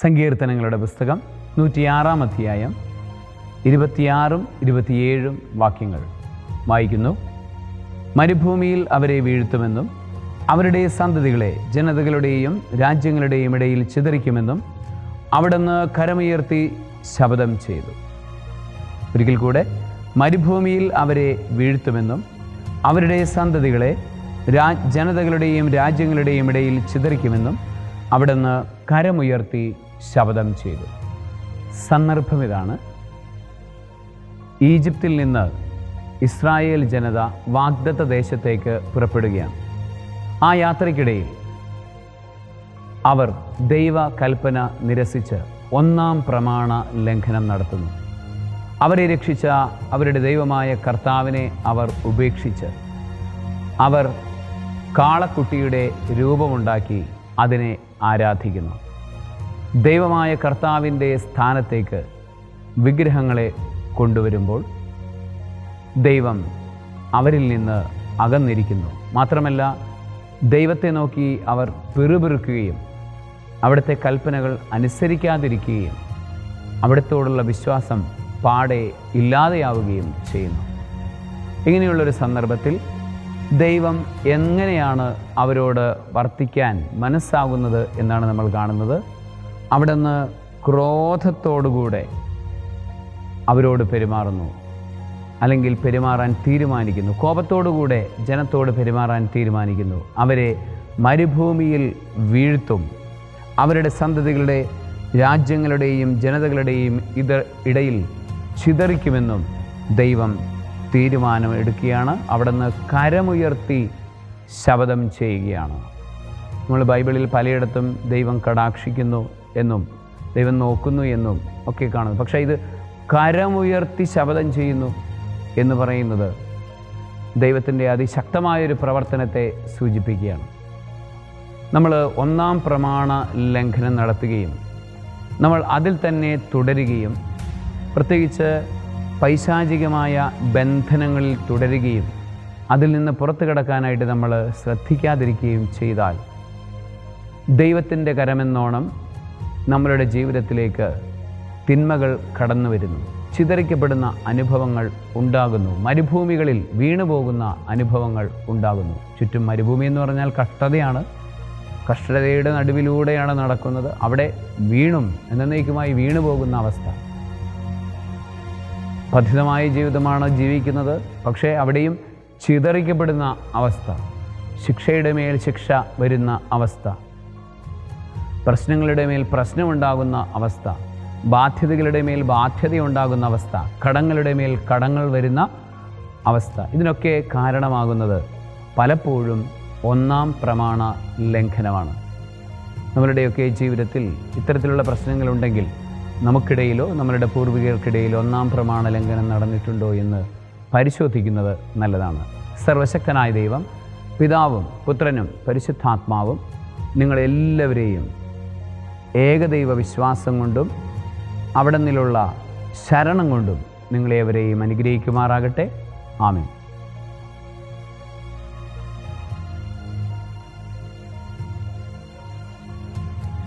സങ്കീർത്തനങ്ങളുടെ പുസ്തകം 106-ാം അധ്യായം 26-ഉം 27-ഉം വാക്യങ്ങൾ വായിക്കുന്നു. മരുഭൂമിയിൽ അവരെ വീഴ്ത്തുമെന്നും അവരുടെ സന്തതികളെ ജനതകളുടെയും രാജ്യങ്ങളുടെയും ഇടയിൽ ചിതറിക്കുമെന്നും അവിടുന്ന് കരമുയർത്തി ശപഥം ചെയ്തു. ഒരിക്കൽ കൂടെ, മരുഭൂമിയിൽ അവരെ വീഴ്ത്തുമെന്നും അവരുടെ സന്തതികളെ ജനതകളുടെയും രാജ്യങ്ങളുടെയും ഇടയിൽ ചിതറിക്കുമെന്നും അവിടുന്ന് കരമുയർത്തി ശപഥം ചെയ്തു. സന്ദർഭം ഇതാണ്: ഈജിപ്തിൽ നിന്ന് ഇസ്രായേൽ ജനത വാഗ്ദത്ത ദേശത്തേക്ക് പുറപ്പെടുകയാണ്. ആ യാത്രയ്ക്കിടയിൽ അവർ ദൈവ കൽപ്പന നിരസിച്ച് ഒന്നാം പ്രമാണ ലംഘനം നടത്തുന്നു. അവരെ രക്ഷിച്ച അവരുടെ ദൈവമായ കർത്താവിനെ അവർ ഉപേക്ഷിച്ച് അവർ കാളക്കുട്ടിയുടെ രൂപമുണ്ടാക്കി അതിനെ ആരാധിക്കുന്നു. ദൈവമായ കർത്താവിൻ്റെ സ്ഥാനത്തേക്ക് വിഗ്രഹങ്ങളെ കൊണ്ടുവരുമ്പോൾ ദൈവം അവരിൽ നിന്ന് അകന്നിരിക്കുന്നു. മാത്രമല്ല, ദൈവത്തെ നോക്കി അവർ പിറുപിറുക്കുകയും അവിടുത്തെ കൽപ്പനകൾ അനുസരിക്കാതിരിക്കുകയും അവിടുത്തോടുള്ള വിശ്വാസം പാടെ ഇല്ലാതെയാവുകയും ചെയ്യുന്നു. ഇങ്ങനെയുള്ളൊരു സന്ദർഭത്തിൽ ദൈവം എങ്ങനെയാണ് അവരോട് വർത്തിക്കാൻ മനസ്സാകുന്നത് എന്നാണ് നമ്മൾ കാണുന്നത്. അവിടുന്ന് ക്രോധത്തോടുകൂടെ അവരോട് പെരുമാറുന്നു, അല്ലെങ്കിൽ പെരുമാറാൻ തീരുമാനിക്കുന്നു. കോപത്തോടുകൂടെ ജനത്തോട് പെരുമാറാൻ തീരുമാനിക്കുന്നു. അവരെ മരുഭൂമിയിൽ വീഴ്ത്തും, അവരുടെ സന്തതികളുടെ രാജ്യങ്ങളുടെയും ജനതകളുടെയും ഇടയിൽ ചിതറിക്കുമെന്നും ദൈവം തീരുമാനമെടുക്കുകയാണ്. അവിടുന്ന് കരമുയർത്തി ശപഥം ചെയ്യുകയാണ്. നമ്മൾ ബൈബിളിൽ പലയിടത്തും ദൈവം കടാക്ഷിക്കുന്നു എന്നും ദൈവം നോക്കുന്നു എന്നും ഒക്കെ കാണുന്നു. പക്ഷേ ഇത് കരമുയർത്തി ശപഥം ചെയ്യുന്നു എന്ന് പറയുന്നത് ദൈവത്തിൻ്റെ അതിശക്തമായൊരു പ്രവർത്തനത്തെ സൂചിപ്പിക്കുകയാണ്. നമ്മൾ ഒന്നാം പ്രമാണ ലംഘനം നടത്തുകയും നമ്മൾ അതിൽ തന്നെ തുടരുകയും പ്രത്യേകിച്ച് പൈശാചികമായ ബന്ധനങ്ങളിൽ തുടരുകയും അതിൽ നിന്ന് പുറത്തു കടക്കാനായിട്ട് നമ്മൾ ശ്രദ്ധിക്കാതിരിക്കുകയും ചെയ്താൽ ദൈവത്തിൻ്റെ കരമെന്നോണം നമ്മളുടെ ജീവിതത്തിലേക്ക് തിന്മകൾ കടന്നു വരുന്നു. ചിതറിക്കപ്പെടുന്ന അനുഭവങ്ങൾ ഉണ്ടാകുന്നു. മരുഭൂമികളിൽ വീണുപോകുന്ന അനുഭവങ്ങൾ ഉണ്ടാകുന്നു. ചുറ്റും മരുഭൂമി എന്ന് പറഞ്ഞാൽ കഷ്ടതയാണ്. കഷ്ടതയുടെ നടുവിലൂടെയാണ് നടക്കുന്നത്. അവിടെ വീണും എന്നേക്കുമായി വീണുപോകുന്ന അവസ്ഥ. പതിതമായ ജീവിതമാണ് ജീവിക്കുന്നത്, പക്ഷേ അവിടെയും ചിതറിക്കപ്പെടുന്ന അവസ്ഥ, ശിക്ഷയുടെ മേൽ ശിക്ഷ വരുന്ന അവസ്ഥ, പ്രശ്നങ്ങളുടെ മേൽ പ്രശ്നമുണ്ടാകുന്ന അവസ്ഥ, ബാധ്യതകളുടെ മേൽ ബാധ്യതയുണ്ടാകുന്ന അവസ്ഥ, കടങ്ങളുടെ മേൽ കടങ്ങൾ വരുന്ന അവസ്ഥ. ഇതിനൊക്കെ കാരണമാകുന്നത് പലപ്പോഴും ഒന്നാം പ്രമാണ ലംഘനമാണ്. നമ്മളുടെയൊക്കെ ജീവിതത്തിൽ ഇത്തരത്തിലുള്ള പ്രശ്നങ്ങളുണ്ടെങ്കിൽ നമുക്കിടയിലോ നമ്മളുടെ പൂർവികർക്കിടയിലോ ഒന്നാം പ്രമാണ ലംഘനം നടന്നിട്ടുണ്ടോ എന്ന് പരിശോധിക്കുന്നത് നല്ലതാണ്. സർവശക്തനായ ദൈവം, പിതാവും പുത്രനും പരിശുദ്ധാത്മാവും നിങ്ങളെല്ലാവരെയും ഏകദൈവ വിശ്വാസം കൊണ്ടും അവിടെ നിന്നുള്ള ശരണം കൊണ്ടും നിങ്ങളെവരെയും അനുഗ്രഹിക്കുമാറാകട്ടെ. ആമേൻ.